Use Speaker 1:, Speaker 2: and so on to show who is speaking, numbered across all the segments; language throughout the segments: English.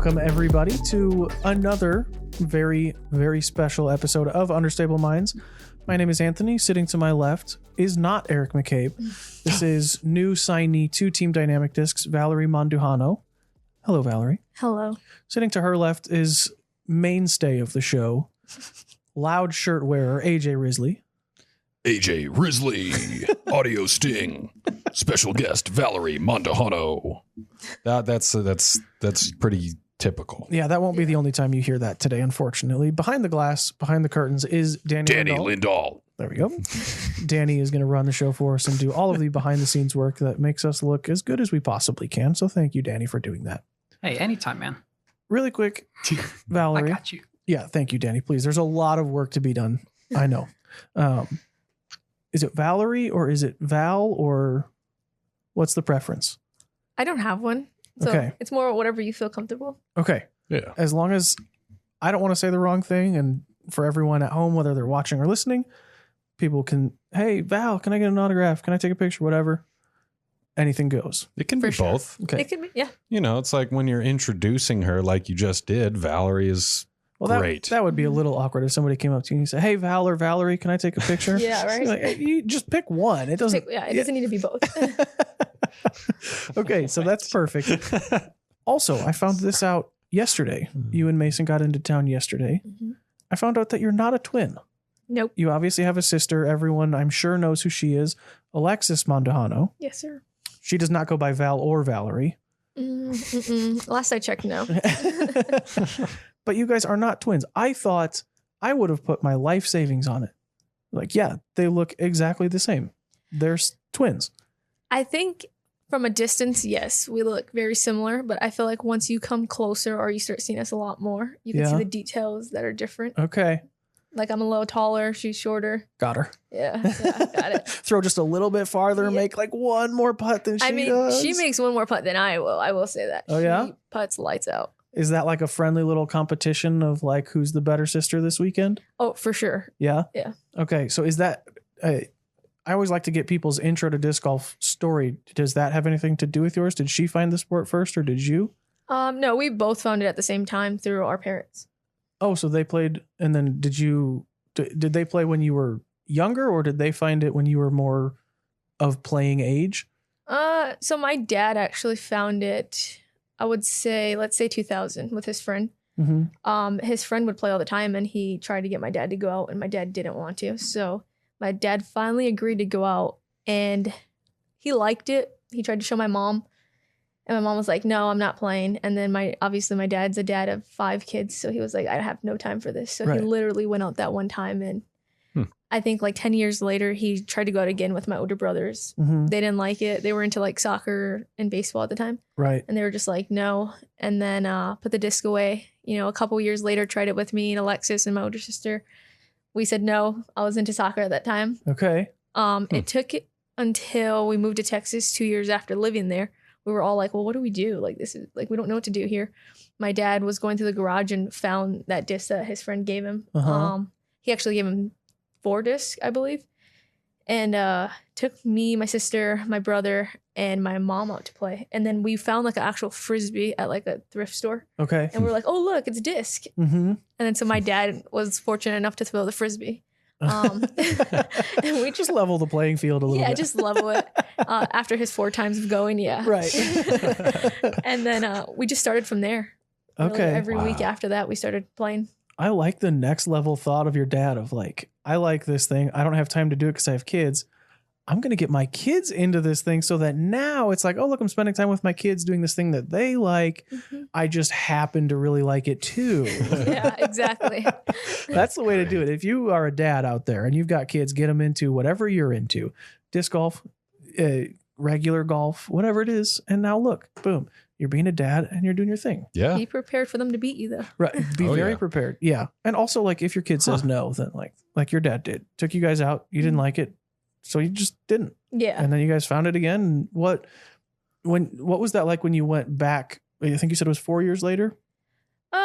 Speaker 1: Welcome, everybody, to another very, very special episode of Understable Minds. My name is Anthony. Sitting to my left is not Eric McCabe. This is new signee to Team Dynamic Discs, Valerie Mandujano. Hello, Valerie.
Speaker 2: Hello.
Speaker 1: Sitting to her left is mainstay of the show, loud shirt wearer, AJ Risley.
Speaker 3: AJ Risley, audio sting, special guest Valerie Mandujano. That's pretty typical.
Speaker 1: Yeah, that won't be the only time you hear that today, unfortunately. Behind the glass, behind the curtains is Danny
Speaker 3: Lindahl.
Speaker 1: There we go. Danny is going to run the show for us and do all of the behind the scenes work that makes us look as good as we possibly can. So thank you, Danny, for doing that.
Speaker 4: Hey, anytime, man.
Speaker 1: Really quick, Valerie.
Speaker 4: I got you.
Speaker 1: Yeah, thank you, Danny. Please. There's a lot of work to be done. I know. Is it Valerie or is it Val or what's the preference?
Speaker 2: I don't have one. So
Speaker 1: Okay.
Speaker 2: It's more whatever you feel comfortable.
Speaker 1: Okay.
Speaker 3: Yeah.
Speaker 1: As long as I don't want to say the wrong thing, and for everyone at home, whether they're watching or listening, people can, hey, Val, can I get an autograph? Can I take a picture? Whatever. Anything goes.
Speaker 3: It can
Speaker 2: For
Speaker 3: be
Speaker 2: sure.
Speaker 3: both.
Speaker 1: Okay.
Speaker 2: It could be, yeah.
Speaker 3: You know, it's like when you're introducing her like you just did, Valerie is great.
Speaker 1: That would be a little awkward if somebody came up to you and said, hey, Val or Valerie, can I take a picture?
Speaker 2: Yeah, right.
Speaker 1: Like, hey, you just pick one. It doesn't.
Speaker 2: It doesn't need to be both.
Speaker 1: Okay, so that's perfect. Also, I found this out yesterday. You and Mason got into town yesterday.
Speaker 2: Mhm.
Speaker 1: I found out that you're not a twin.
Speaker 2: Nope.
Speaker 1: You obviously have a sister. Everyone, I'm sure, knows who she is. Alexis Mandujano.
Speaker 2: Yes, sir.
Speaker 1: She does not go by Val or Valerie.
Speaker 2: Last I checked, no.
Speaker 1: But you guys are not twins. I thought I would have put my life savings on it. Like, yeah, they look exactly the same. They're twins.
Speaker 2: I think from a distance, yes, we look very similar. But I feel like once you come closer or you start seeing us a lot more, you can
Speaker 1: Yeah.
Speaker 2: see the details that are different.
Speaker 1: Okay.
Speaker 2: Like I'm a little taller, she's shorter.
Speaker 1: Got her.
Speaker 2: Yeah, got it.
Speaker 1: Throw just a little bit farther and
Speaker 2: Yeah.
Speaker 1: make like one more putt than she does.
Speaker 2: She makes one more putt than I will. I will say that.
Speaker 1: Oh, yeah?
Speaker 2: She putts lights out.
Speaker 1: Is that like a friendly little competition of like who's the better sister this weekend?
Speaker 2: Oh, for sure.
Speaker 1: Yeah.
Speaker 2: Yeah.
Speaker 1: Okay. So is that, I always like to get people's intro to disc golf story. Does that have anything to do with yours? Did she find the sport first or did you?
Speaker 2: No, we both found it at the same time through our parents.
Speaker 1: Oh, so they played. And then did they play when you were younger or did they find it when you were more of playing age?
Speaker 2: So my dad actually found it, I would say, let's say 2000 with his friend.
Speaker 1: Mm-hmm.
Speaker 2: His friend would play all the time and he tried to get my dad to go out and my dad didn't want to. So my dad finally agreed to go out and he liked it. He tried to show my mom and my mom was like, no, I'm not playing. And then obviously my dad's a dad of 5 kids. So he was like, I have no time for this. So
Speaker 1: Right.
Speaker 2: he literally went out that one time and I think like 10 years later, he tried to go out again with my older brothers.
Speaker 1: Mm-hmm.
Speaker 2: They didn't like it. They were into like soccer and baseball at the time.
Speaker 1: Right.
Speaker 2: And they were just like, no. And then put the disc away. You know, a couple years later, tried it with me and Alexis and my older sister. We said no. I was into soccer at that time.
Speaker 1: Okay.
Speaker 2: It took it until we moved to Texas 2 years after living there. We were all like, well, what do we do? Like, this is like, we don't know what to do here. My dad was going through the garage and found that disc that his friend gave him.
Speaker 1: Uh-huh.
Speaker 2: He actually gave him 4 discs, I believe. And took me, my sister, my brother, and my mom out to play. And then we found like an actual Frisbee at like a thrift store.
Speaker 1: Okay.
Speaker 2: And we were like, oh, look, it's a disc.
Speaker 1: Mm-hmm.
Speaker 2: And then so my dad was fortunate enough to throw the Frisbee. And we
Speaker 1: Just level the playing field a little bit.
Speaker 2: yeah, just level it. After his 4 times of going, yeah.
Speaker 1: Right.
Speaker 2: And then we just started from there. Really,
Speaker 1: Okay.
Speaker 2: every week after that, we started playing.
Speaker 1: I like the next level thought of your dad of like, I like this thing. I don't have time to do it because I have kids. I'm going to get my kids into this thing so that now it's like, oh, look, I'm spending time with my kids doing this thing that they like.
Speaker 2: Mm-hmm.
Speaker 1: I just happen to really like it too.
Speaker 2: Yeah, exactly.
Speaker 1: That's the way to do it. If you are a dad out there and you've got kids, get them into whatever you're into, disc golf, regular golf, whatever it is. And now look, boom, you're being a dad and you're doing your thing.
Speaker 3: Yeah.
Speaker 2: Be prepared for them to beat you, though.
Speaker 1: Right. Be
Speaker 3: Oh,
Speaker 1: very
Speaker 3: yeah.
Speaker 1: prepared. Yeah. And also like if your kid says no, then like your dad did, took you guys out, you didn't like it. So you just didn't.
Speaker 2: Yeah.
Speaker 1: And then you guys found it again. And what was that like when you went back? I think you said it was 4 years later.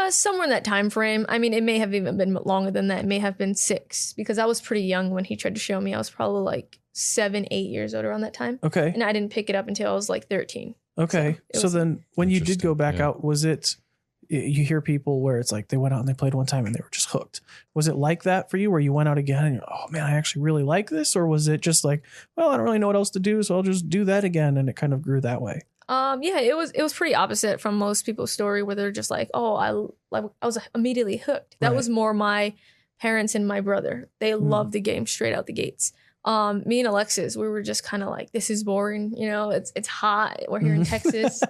Speaker 2: Somewhere in that time frame. I mean, it may have even been longer than that. It may have been 6 because I was pretty young when he tried to show me. I was probably like 7, 8 years old around that time.
Speaker 1: Okay.
Speaker 2: And I didn't pick it up until I was like 13.
Speaker 1: Okay. So then when you did go back out, was it you hear people where it's like they went out and they played one time and they were just hooked. Was it like that for you where you went out again and you're, oh man, I actually really like this? Or was it just like, well, I don't really know what else to do, so I'll just do that again, and it kind of grew that way?
Speaker 2: Yeah, it was pretty opposite from most people's story where they're just like, oh, I was immediately hooked. That was more my parents and my brother. They loved the game straight out the gates. Me and Alexis, we were just kind of like, this is boring. You know, it's hot. We're here in Texas.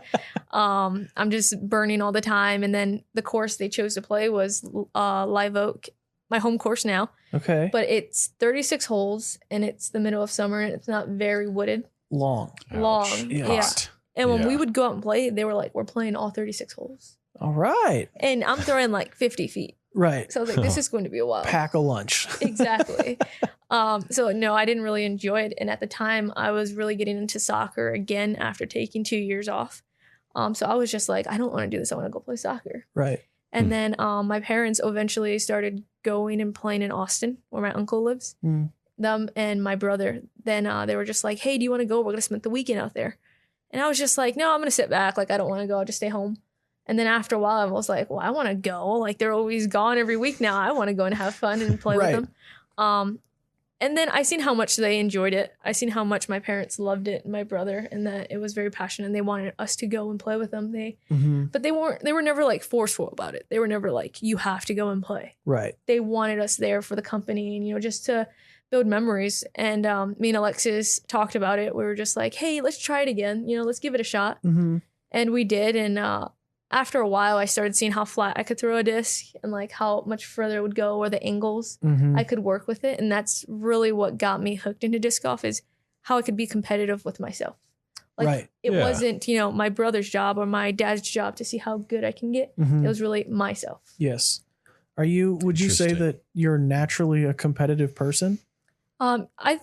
Speaker 2: I'm just burning all the time. And then the course they chose to play was Live Oak, my home course now.
Speaker 1: Okay.
Speaker 2: But it's 36 holes and it's the middle of summer and it's not very wooded.
Speaker 1: Long.
Speaker 2: Yeah. And when we would go out and play, they were like, we're playing all 36 holes.
Speaker 1: All right.
Speaker 2: And I'm throwing like 50 feet.
Speaker 1: Right.
Speaker 2: So I was like, this is going to be a while.
Speaker 1: Pack a lunch.
Speaker 2: Exactly. So no, I didn't really enjoy it. And at the time I was really getting into soccer again after taking 2 years off. So I was just like, I don't want to do this. I want to go play soccer.
Speaker 1: Right.
Speaker 2: And then my parents eventually started going and playing in Austin where my uncle lives. Them and my brother. Then they were just like, hey, do you want to go? We're going to spend the weekend out there. And I was just like, no, I'm going to sit back. Like, I don't want to go. I'll just stay home. And then after a while, I was like, well, I want to go. Like, they're always gone every week now. I want to go and have fun and play with them. And then I seen how much they enjoyed it. I seen how much my parents loved it, and my brother, and that it was very passionate. And they wanted us to go and play with them. But they were never like forceful about it. They were never like, you have to go and play.
Speaker 1: Right.
Speaker 2: They wanted us there for the company and, you know, just to build memories. And me and Alexis talked about it. We were just like, hey, let's try it again. You know, let's give it a shot. And we did. And after a while, I started seeing how flat I could throw a disc and like how much further it would go or the angles I could work with it. And that's really what got me hooked into disc golf, is how I could be competitive with myself. Like it wasn't, you know, my brother's job or my dad's job to see how good I can get. It was really myself.
Speaker 1: Yes. Would you say that you're naturally a competitive person?
Speaker 2: I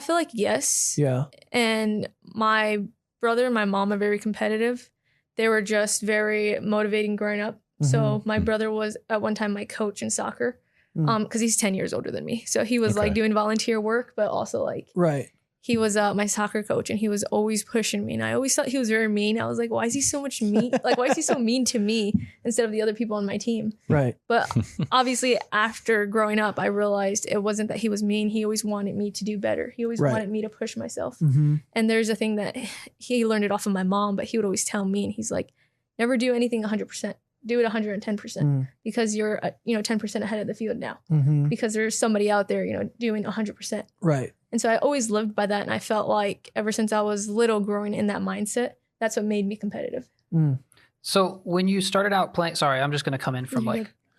Speaker 2: feel like yes.
Speaker 1: Yeah.
Speaker 2: And my brother and my mom are very competitive. They were just very motivating growing up. So my brother was at one time my coach in soccer, because he's 10 years older than me. So he was like doing volunteer work, but also like he was my soccer coach, and he was always pushing me. And I always thought he was very mean. I was like, why is he so much mean? Like, why is he so mean to me instead of the other people on my team? Right. But obviously after growing up, I realized it wasn't that he was mean. He always wanted me to do better. He always wanted me to push myself. And there's a thing that he learned it off of my mom, but he would always tell me, and he's like, never do anything 100%. Do it 110% because you're, 10% ahead of the field now, because there's somebody out there, doing 100%. Right. And so I always lived by that. And I felt like ever since I was little, growing in that mindset, that's what made me competitive.
Speaker 4: So when you started out playing, sorry, I'm just going to come in from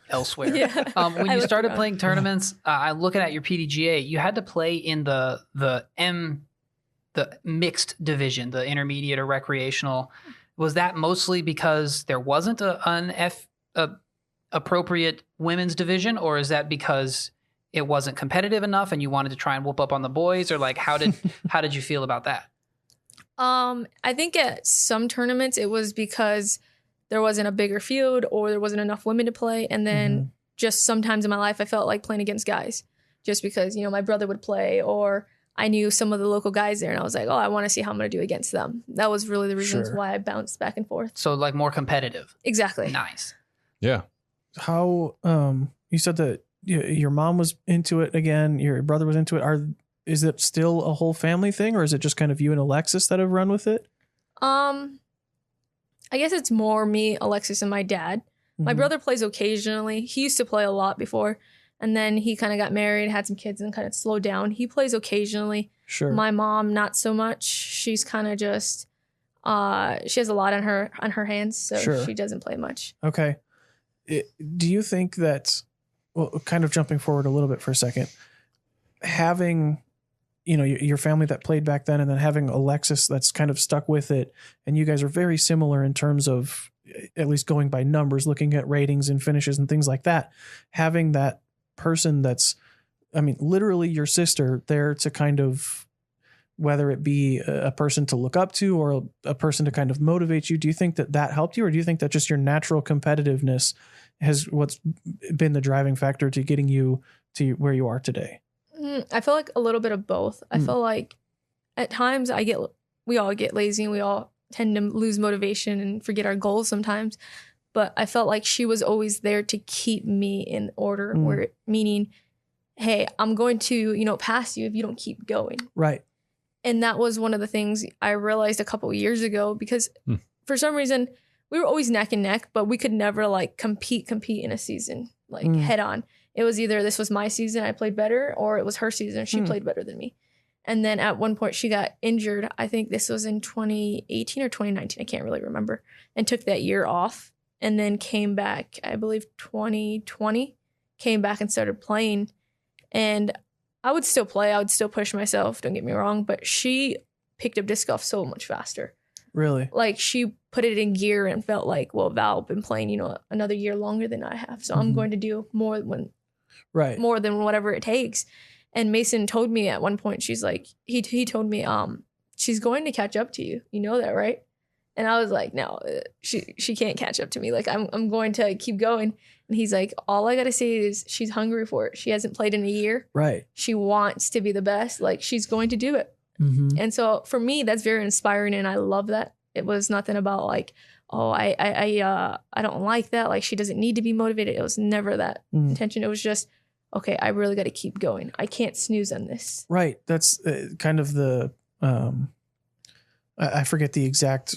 Speaker 4: elsewhere. When you started playing tournaments, I'm looking at your PDGA, you had to play in the mixed division, the intermediate or recreational. Was that mostly because there wasn't an appropriate women's division, or is that because it wasn't competitive enough and you wanted to try and whoop up on the boys, or like how did you feel about that?
Speaker 2: I think at some tournaments it was because there wasn't a bigger field or there wasn't enough women to play, and then just sometimes in my life I felt like playing against guys, just because my brother would play, or I knew some of the local guys there, and I was like, oh, I want to see how I'm going to do against them. That was really the reasons why I bounced back and forth.
Speaker 4: So like more competitive.
Speaker 2: Exactly.
Speaker 4: Nice.
Speaker 3: Yeah.
Speaker 1: How, you said that your mom was into it again, your brother was into it. Is it still a whole family thing, or is it just kind of you and Alexis that have run with it?
Speaker 2: I guess it's more me, Alexis, and my dad. My brother plays occasionally. He used to play a lot before. And then he kind of got married, had some kids, and kind of slowed down. He plays occasionally. Sure. My mom, not so much. She's kind of just, she has a lot on her hands, so she doesn't play much. Okay.
Speaker 1: Do you think that, well, kind of jumping forward a little bit for a second, having, your family that played back then, and then having Alexis that's kind of stuck with it, and you guys are very similar in terms of at least going by numbers, looking at ratings and finishes and things like that, having that person that's, literally your sister there to kind of, whether it be a person to look up to or a person to kind of motivate you. Do you think that helped you, or do you think that just your natural competitiveness has what's been the driving factor to getting you to where you are today?
Speaker 2: I feel like a little bit of both. I feel like at times we all get lazy, and we all tend to lose motivation and forget our goals sometimes. but I felt like she was always there to keep me in order, meaning, hey, I'm going to, pass you if you don't keep going.
Speaker 1: Right.
Speaker 2: And that was one of the things I realized a couple of years ago, because for some reason we were always neck and neck, but we could never like compete in a season, like head on. It was either this was my season, I played better, or it was her season, she played better than me. And then at one point she got injured. I think this was in 2018 or 2019. I can't really remember. And took that year off and then came back, I believe 2020, came back and started playing. And I would still play. I would still push myself. Don't get me wrong. But she picked up disc golf so much faster. Really? Like she put it in gear and felt like, well, Val been playing, another year longer than I have. So I'm going to do more than whatever it takes. And Mason told me at one point, she's like, he told me, she's going to catch up to you. You know that, right? And I was like, no, she can't catch up to me. Like I'm going to keep going. And he's like, all I got to say is she's hungry for it. She hasn't played in a year. Right. She wants to be the best. Like she's going to do it. And so for me, that's very inspiring. And I love that. It was nothing about like, oh, I don't like that. Like she doesn't need to be motivated. It was never that intention. It was just, okay, I really got to keep going. I can't snooze on this. Right. That's kind of the, I forget the exact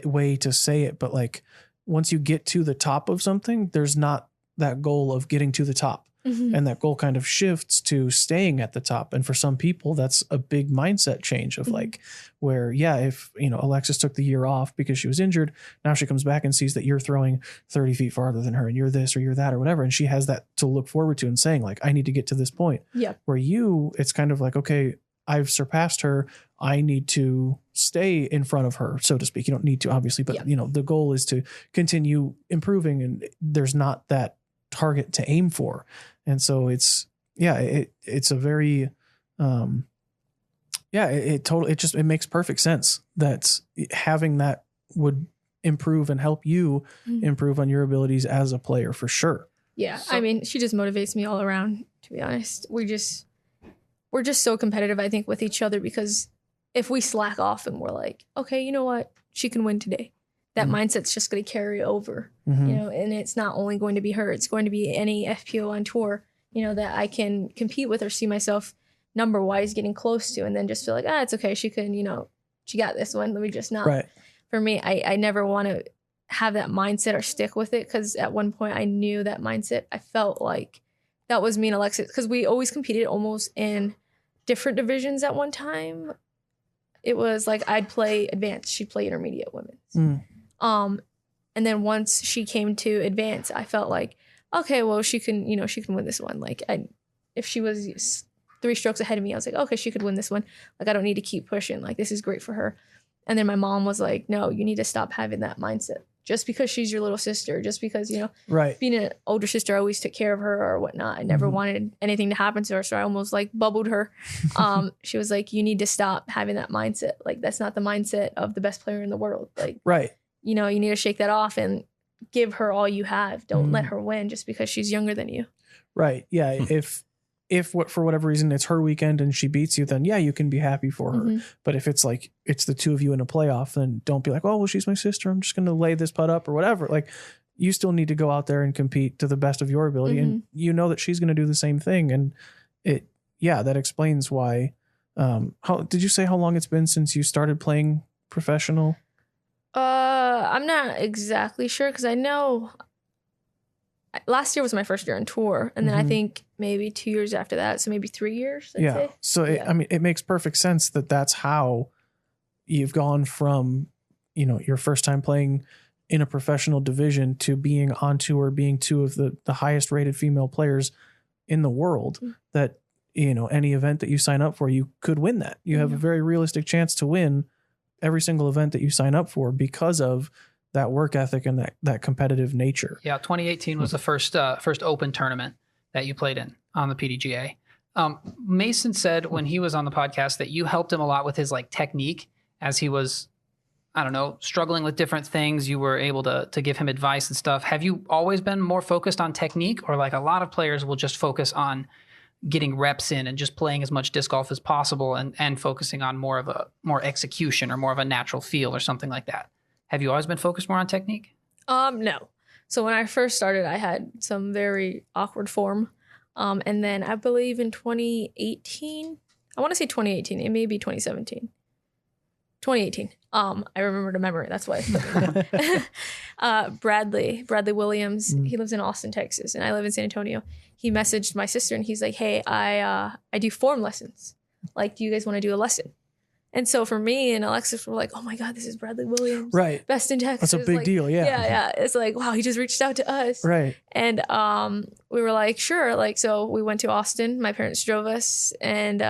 Speaker 2: way to say it, but like once you get to the top of something, there's not that goal of getting to the top. And that goal kind of shifts to staying at the top. And for some people, that's a big mindset change of like where, if, Alexis took the year off because she was injured, now she comes back and sees that you're throwing 30 feet farther than her and you're this or you're that or whatever. And she has that to look forward to and saying like, I need to get to this point. Yeah. Where it's kind of like, okay, I've surpassed her. I need to stay in front of her, so to speak. You don't need to, obviously, but the goal is to continue improving, and there's not that target to aim for. And so it's a very, it makes perfect sense that having that would improve and help you improve on your abilities as a player for sure. Yeah. So, I mean, she just motivates me all around, to be honest. We're just so competitive, I think, with each other, because if we slack off and we're like, okay, you know what? She can win today. That mindset's just going to carry over, and it's not only going to be her, it's going to be any FPO on tour, that I can compete with or see myself number wise getting close to, and then just feel like, it's okay. She can, she got this one. Let me just not. Right. For me, I never want to have that mindset or stick with it, because at one point I knew that mindset. I felt like that was me and Alexis, because we always competed almost in different divisions at one time. It was like I'd play advanced, she'd play intermediate women's. And then once she came to advance, I felt like, okay, well, she can win this one. Like if she was 3 strokes ahead of me, I was like, okay, she could win this one. Like I don't need to keep pushing. Like this is great for her. And then my mom was like, no, you need to stop having that mindset. Just because she's your little sister, just because, being an older sister, I always took care of her or whatnot. I never wanted anything to happen to her. So I almost like bubbled her. She was like, you need to stop having that mindset. Like, that's not the mindset of the best player in the world. Like, you need to shake that off and give her all you have. Don't let her win just because she's younger than you. Right. Yeah. If for whatever reason it's her weekend and she beats you, then you can be happy for her. But if it's like it's the two of you in a playoff, then don't be like, oh, well, she's my sister, I'm just going to lay this putt up or whatever. Like you still need to go out there and compete to the best of your ability, and that she's going to do the same thing. And that explains why. How did you say how long it's been since you started playing professional? I'm not exactly sure, because I know last year was my first year on tour, and then I think maybe 2 years after that, so maybe 3 years. I'd say. So it makes perfect sense that that's how you've gone from your first time playing in a professional division to being on tour, being two of the highest rated female players in the world. That any event that you sign up for, you could win that. You have a very realistic chance to win every single event that you sign up for because of that work ethic and that competitive nature. Yeah. 2018 was the first open tournament that you played in on the PDGA. Mason said when he was on the podcast that you helped him a lot with his like technique as he was, I don't know, struggling with different things. You were able to give him advice and stuff. Have you always been more focused on technique, or like a lot of players will just focus on getting reps in and just playing as much disc golf as possible and focusing on more execution or more of a natural feel or something like that? Have you always been focused more on technique? No. So when I first started, I had some very awkward form. And then I believe in 2018, I want to say 2018, it may be 2017. 2018. I remember to memory. That's why. Bradley Williams. He lives in Austin, Texas, and I live in San Antonio. He messaged my sister and he's like, "Hey, I do form lessons. Like, do you guys want to do a lesson?" And so for me and Alexis, we're like, "Oh my God, this is Bradley Williams,
Speaker 1: Right?
Speaker 2: Best in Texas.
Speaker 1: That's a big deal, yeah.
Speaker 2: Yeah. It's like, wow, he just reached out to us,
Speaker 1: Right?
Speaker 2: And we were like, sure. Like, so we went to Austin. My parents drove us, and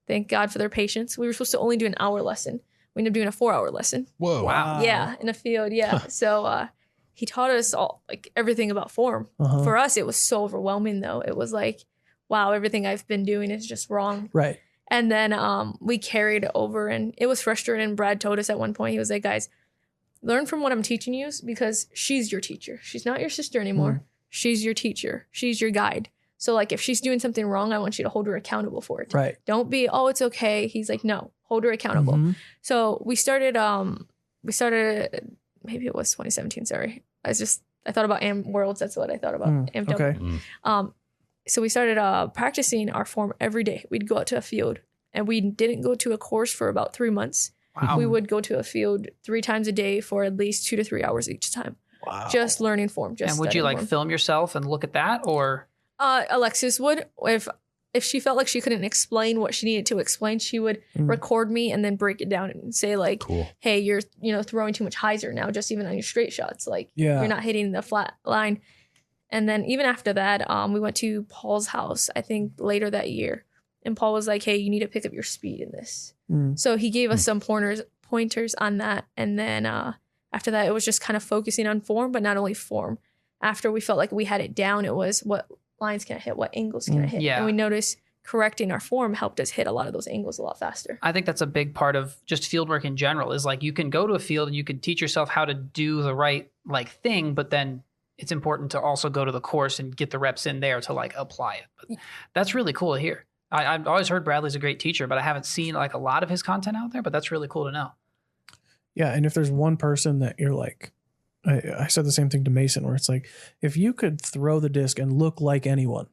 Speaker 2: thank God for their patience. We were supposed to only do an hour lesson. We ended up doing a 4-hour lesson.
Speaker 3: Whoa.
Speaker 4: Wow.
Speaker 2: Yeah, in a field. Yeah. So he taught us all, like, everything about form. For us, it was so overwhelming, though. It was like, wow, everything I've been doing is just wrong.
Speaker 1: Right.
Speaker 2: And then we carried over, and it was frustrating. Brad told us at one point, he was like, "Guys, learn from what I'm teaching you, because she's your teacher. She's not your sister anymore. She's your teacher. She's your guide. So, like, if she's doing something wrong, I want you to hold her accountable for it.
Speaker 1: Right.
Speaker 2: Don't be, oh, it's okay." He's like, "No, hold her accountable." So we started, maybe it was 2017, sorry. I thought about Worlds. That's what I thought about. Amped
Speaker 1: Okay.
Speaker 2: So we started practicing our form every day. We'd go out to a field, and we didn't go to a course for about 3 months.
Speaker 4: Wow.
Speaker 2: We would go to a field 3 times a day for at least 2 to 3 hours each time.
Speaker 1: Wow.
Speaker 2: Just learning form.
Speaker 4: And would you like film yourself and look at that, or?
Speaker 2: Alexis would. If she felt like she couldn't explain what she needed to explain, she would record me and then break it down and say, like,
Speaker 3: Cool.
Speaker 2: "Hey, you're throwing too much hyzer now, just even on your straight shots. Like,
Speaker 1: Yeah.
Speaker 2: you're not hitting the flat line." And then even after that, we went to Paul's house, I think later that year. And Paul was like, "Hey, you need to pick up your speed in this." So he gave us some pointers on that. And then after that, it was just kind of focusing on form, but not only form. After we felt like we had it down, it was what lines can I hit, what angles can I hit.
Speaker 4: Yeah.
Speaker 2: And we noticed correcting our form helped us hit a lot of those angles a lot faster.
Speaker 4: I think that's a big part of just field work in general, is like, you can go to a field and you can teach yourself how to do the right like thing, but then it's important to also go to the course and get the reps in there to like apply it. But that's really cool to hear. I've always heard Bradley's a great teacher, but I haven't seen like a lot of his content out there, but that's really cool to know.
Speaker 1: Yeah. And if there's one person that you're like, I said the same thing to Mason, where it's like, if you could throw the disc and look like anyone,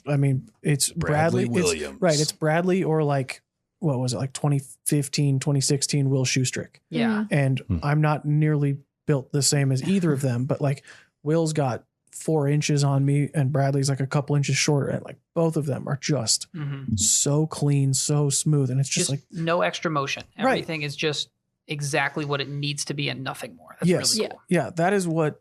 Speaker 1: I mean, it's Bradley
Speaker 3: Williams.
Speaker 1: It's Bradley, or like, what was it, like 2015, 2016 Will Schustrick.
Speaker 4: Yeah.
Speaker 1: And I'm not nearly built the same as either of them, but like Will's got 4 inches on me and Bradley's like a couple inches shorter, and like both of them are just so clean, so smooth, and it's just like
Speaker 4: no extra motion. Everything is just exactly what it needs to be and nothing more. That's really cool.
Speaker 1: Yeah, that is what,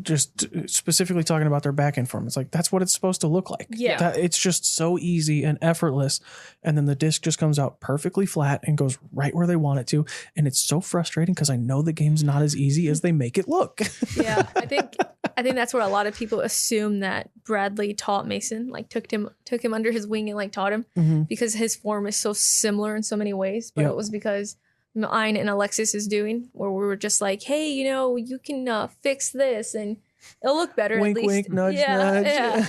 Speaker 1: just specifically talking about their back end form, it's like that's what it's supposed to look like.
Speaker 2: Yeah.
Speaker 1: It's just so easy and effortless, and then the disc just comes out perfectly flat and goes right where they want it to, and it's so frustrating because I know the game's not as easy as they make it look.
Speaker 2: Yeah, I think that's what a lot of people assume, that Bradley taught Mason, like took him under his wing and like taught him, because his form is so similar in so many ways. But it was because mine and Alexis is doing, where we were just like, "Hey, you can fix this and it'll look better."
Speaker 1: Wink,
Speaker 2: at least.
Speaker 1: wink, nudge, nudge. Yeah.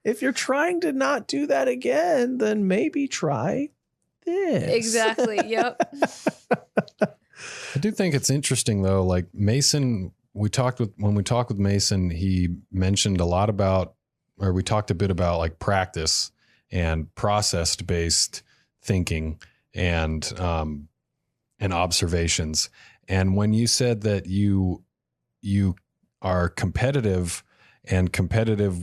Speaker 1: If you're trying to not do that again, then maybe try this.
Speaker 2: Exactly. Yep.
Speaker 3: I do think it's interesting though, like Mason, when we talked with Mason, he mentioned a lot about, or we talked a bit about like practice and process-based thinking and observations. And when you said that you are competitive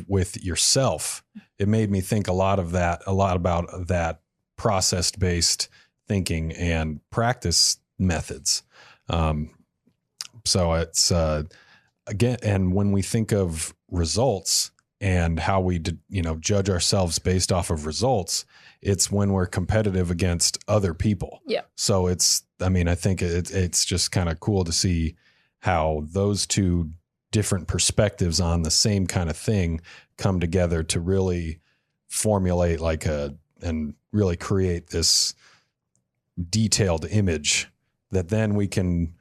Speaker 3: with yourself, it made me think a lot about that process-based thinking and practice methods. So it's again, and when we think of results and how we judge ourselves based off of results, it's when we're competitive against other people.
Speaker 2: Yeah.
Speaker 3: So I think it's just kind of cool to see how those two different perspectives on the same kind of thing come together to really formulate and really create this detailed image that then we can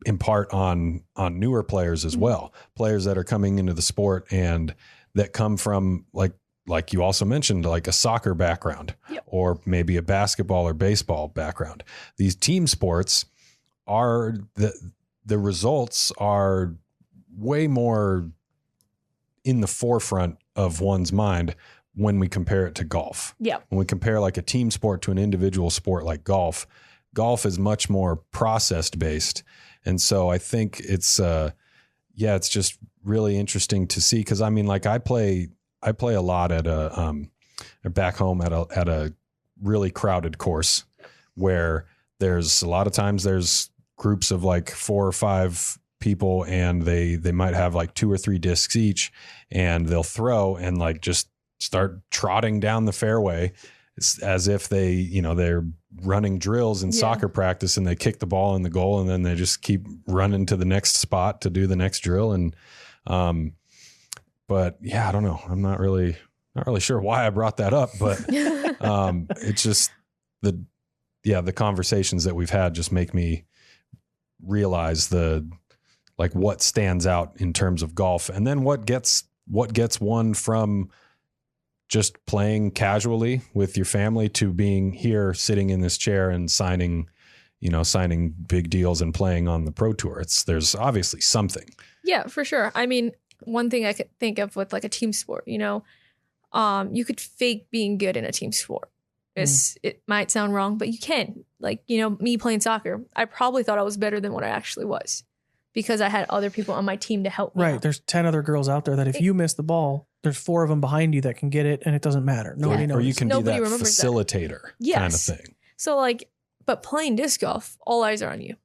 Speaker 3: impart on newer players as well, players that are coming into the sport and that come from like you also mentioned, like a soccer background, or maybe a basketball or baseball background. These team sports the results are way more in the forefront of one's mind when we compare it to golf.
Speaker 2: Yeah.
Speaker 3: When we compare like a team sport to an individual sport like golf is much more process based. And so I think it's it's just really interesting to see. Cause I mean, like I play a lot at back home at a really crowded course where there's a lot of times there's groups of like 4 or 5 people and they might have like 2 or 3 discs each, and they'll throw and like just start trotting down the fairway. It's as if they're running drills in soccer practice, and they kick the ball in the goal and then they just keep running to the next spot to do the next drill. And, but yeah, I don't know. I'm not really sure why I brought that up, but, it's just the conversations that we've had just make me realize what stands out in terms of golf, and then what gets one from just playing casually with your family to being here sitting in this chair and signing big deals and playing on the pro tour. There's obviously something.
Speaker 2: Yeah, for sure. I mean, one thing I could think of with like a team sport, you could fake being good in a team sport. It might sound wrong, but you can. Like, me playing soccer, I probably thought I was better than what I actually was because I had other people on my team to help me.
Speaker 1: Right.
Speaker 2: Out.
Speaker 1: There's 10 other girls out there that if you miss the ball, there's 4 of them behind you that can get it, and it doesn't matter. Nobody knows.
Speaker 3: Or you can
Speaker 2: Nobody
Speaker 3: be that facilitator kind of thing.
Speaker 2: So but playing disc golf, all eyes are on you.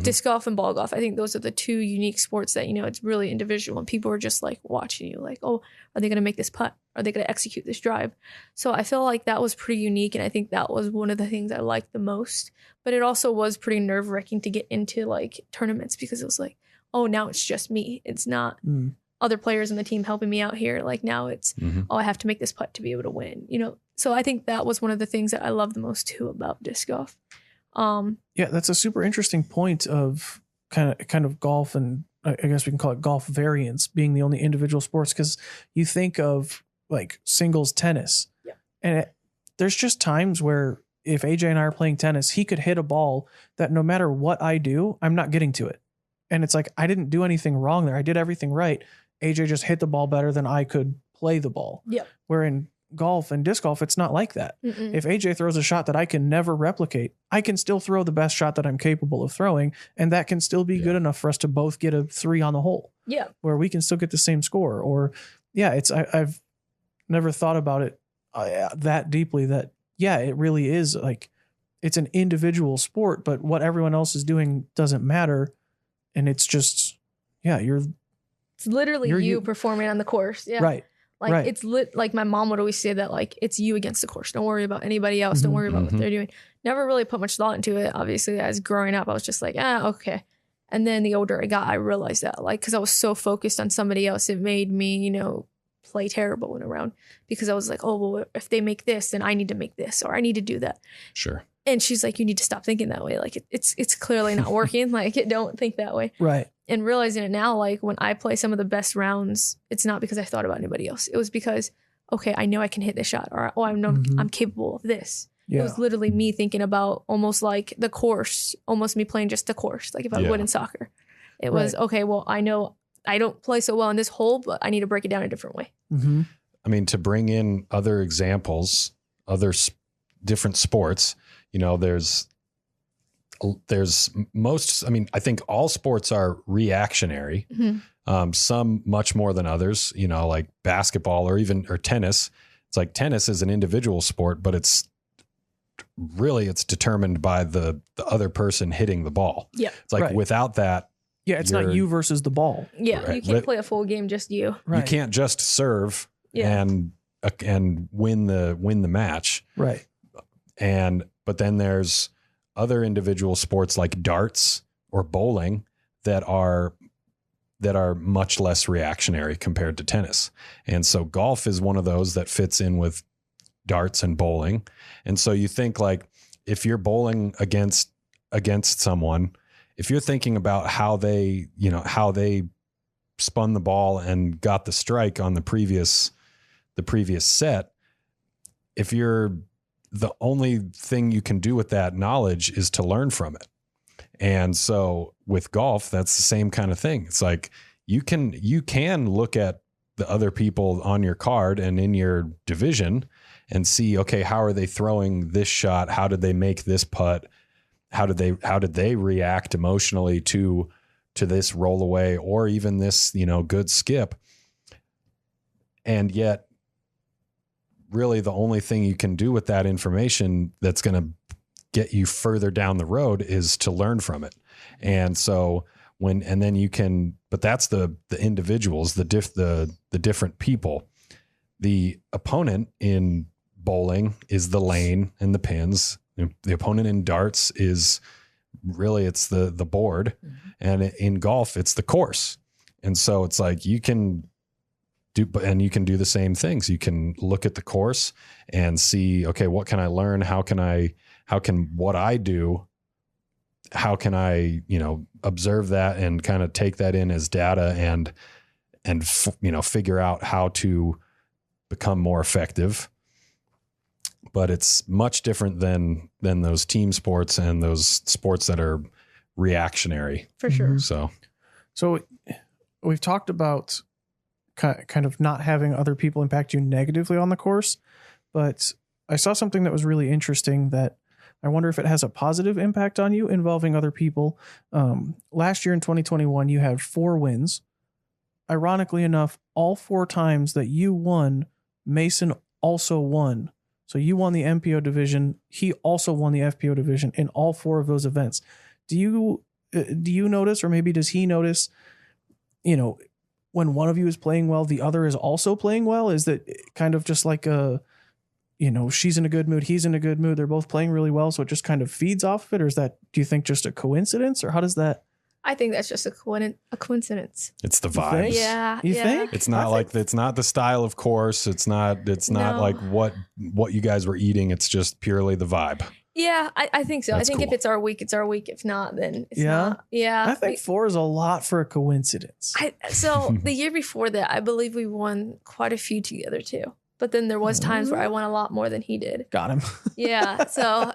Speaker 2: Disc golf and ball golf. I think those are the 2 unique sports that, it's really individual, and people are just like watching you like, oh, are they going to make this putt? Are they going to execute this drive? So I feel like that was pretty unique. And I think that was one of the things I liked the most, but it also was pretty nerve wracking to get into like tournaments because it was like, oh, now it's just me. It's not other players in the team helping me out here. Like now it's, oh, I have to make this putt to be able to win, So I think that was one of the things that I love the most too about disc golf.
Speaker 1: Yeah, that's a super interesting point of kind of golf, and I guess we can call it golf variants being the only individual sports, because you think of like singles tennis, and there's just times where if AJ and I are playing tennis, he could hit a ball that no matter what I do, I'm not getting to it, and it's like I didn't do anything wrong there. I did everything right. AJ just hit the ball better than I could play the ball.
Speaker 2: Yep.
Speaker 1: Where in golf and disc golf, it's not like that. If AJ throws a shot that I can never replicate, I can still throw the best shot that I'm capable of throwing, and that can still be good enough for us to both get a 3 on the hole. Yeah. Where we can still get the same score. Or I've never thought about it that deeply that, it really is like, it's an individual sport, but what everyone else is doing doesn't matter. And it's just,
Speaker 2: it's literally you performing on the course. Yeah.
Speaker 1: Right.
Speaker 2: Like it's like my mom would always say that like it's you against the course. Don't worry about anybody else. Don't worry about what they're doing. Never really put much thought into it. Obviously, as growing up, I was just like, okay. And then the older I got, I realized that like because I was so focused on somebody else, it made me, play terrible when around because I was like, oh well, if they make this, then I need to make this or I need to do that.
Speaker 3: Sure.
Speaker 2: And she's like, you need to stop thinking that way. Like it's clearly not working. Like don't think that way.
Speaker 1: Right.
Speaker 2: And realizing it now, like when I play some of the best rounds, it's not because I thought about anybody else. It was because, okay, I know I can hit this shot, or I know I'm capable of this. Yeah. It was literally me thinking about almost like the course, almost me playing just the course. Like if I would in soccer, it was okay. Well, I know I don't play so well in this hole, but I need to break it down a different way.
Speaker 3: I mean, to bring in other examples, different sports, I think all sports are reactionary. Some much more than others, like basketball or tennis. It's like tennis is an individual sport, but it's determined by the other person hitting the ball. Yeah. It's like without that.
Speaker 1: Yeah. It's not you versus the ball.
Speaker 2: Yeah. Right. You can't play a full game, just you.
Speaker 3: Right. You can't just serve and win the match.
Speaker 1: Right.
Speaker 3: But then there's other individual sports like darts or bowling that are much less reactionary compared to tennis. And so golf is one of those that fits in with darts and bowling. And so you think like if you're bowling against someone, if you're thinking about how they spun the ball and got the strike on the previous set, if you're the only thing you can do with that knowledge is to learn from it. And so with golf, that's the same kind of thing. It's like you can look at the other people on your card and in your division and see, okay, how are they throwing this shot? How did they make this putt? How did they react emotionally to this roll away or even this, good skip? And yet really the only thing you can do with that information that's going to get you further down the road is to learn from it. And so but that's the individuals, the different people. The opponent in bowling is the lane and the pins. The opponent in darts is really, it's the board. Mm-hmm. And in golf, it's the course. And so it's like you can do the same things. You can look at the course and see, okay, what can I learn? How can what I do, how can I, observe that and kind of take that in as data and figure out how to become more effective. But it's much different than those team sports and those sports that are reactionary.
Speaker 2: For sure.
Speaker 1: So we've talked about kind of not having other people impact you negatively on the course, but I saw something that was really interesting that I wonder if it has a positive impact on you involving other people. Last year in 2021, you had 4 wins. Ironically enough, all 4 times that you won, Mason also won. So you won the MPO division. He also won the FPO division in all 4 of those events. Do you notice, or maybe does he notice, when one of you is playing well, the other is also playing well? Is that kind of just like she's in a good mood, he's in a good mood, they're both playing really well, so it just kind of feeds off of it? Or is that, do you think, just a coincidence, or how does that?
Speaker 2: I think that's just a coincidence.
Speaker 3: It's the vibes.
Speaker 2: Yeah.
Speaker 1: You think?
Speaker 3: It's not it's not the style of course. It's not like what you guys were eating. It's just purely the vibe.
Speaker 2: Yeah, I think so.
Speaker 3: That's
Speaker 2: I think
Speaker 3: cool.
Speaker 2: If it's our week, it's our week. If not, then it's
Speaker 1: Yeah?
Speaker 2: not. Yeah.
Speaker 1: I think 4 is a lot for a coincidence.
Speaker 2: So the year before that, I believe we won quite a few together too. But then there was times where I won a lot more than he did.
Speaker 1: Got him.
Speaker 2: Yeah. So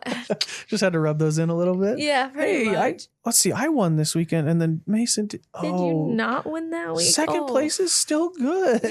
Speaker 1: just had to rub those in a little bit.
Speaker 2: yeah, pretty much.
Speaker 1: Let's see. I won this weekend, and then Mason did.
Speaker 2: Did you not win that week?
Speaker 1: Second place is still good.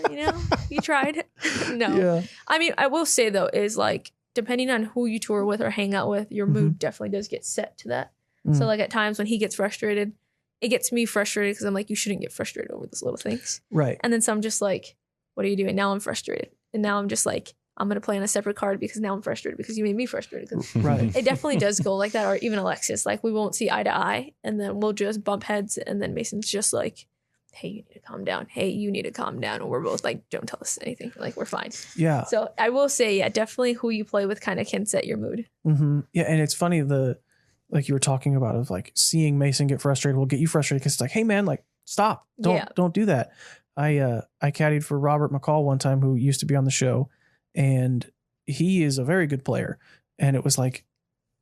Speaker 2: Yeah. You tried. No.
Speaker 1: Yeah.
Speaker 2: I mean, I will say though, is like, depending on who you tour with or hang out with, your mood definitely does get set to that. So like at times when he gets frustrated, it gets me frustrated because I'm like, you shouldn't get frustrated over these little things.
Speaker 1: Right.
Speaker 2: And then some just like, what are you doing? Now I'm frustrated. And now I'm just like, I'm going to play on a separate card because now I'm frustrated because you made me frustrated.
Speaker 1: Right.
Speaker 2: It definitely does go like that. Or even Alexis, like we won't see eye to eye and then we'll just bump heads. And then Mason's just like, hey, you need to calm down. Hey, you need to calm down. And we're both like, don't tell us anything. Like, we're fine.
Speaker 1: Yeah.
Speaker 2: So I will say, yeah, definitely who you play with kind of can set your mood.
Speaker 1: Mm-hmm. Yeah. And it's funny, like you were talking about, of like seeing Mason get frustrated will get you frustrated because it's like, hey man, like stop. Don't do that. I caddied for Robert McCall one time, who used to be on the show, and he is a very good player. And it was like,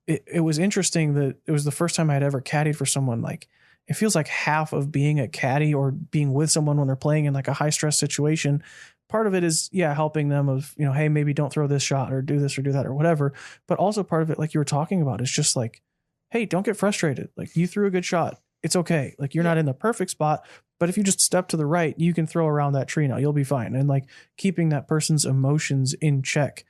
Speaker 1: it was interesting that it was the first time I had ever caddied for someone. Like, it feels like half of being a caddy or being with someone when they're playing in like a high stress situation, part of it is, helping them of, hey, maybe don't throw this shot or do this or do that or whatever. But also part of it, like you were talking about, is just like, hey, don't get frustrated. Like, you threw a good shot. It's okay. Like, you're not in the perfect spot, but if you just step to the right, you can throw around that tree now. You'll be fine. And like keeping that person's emotions in check.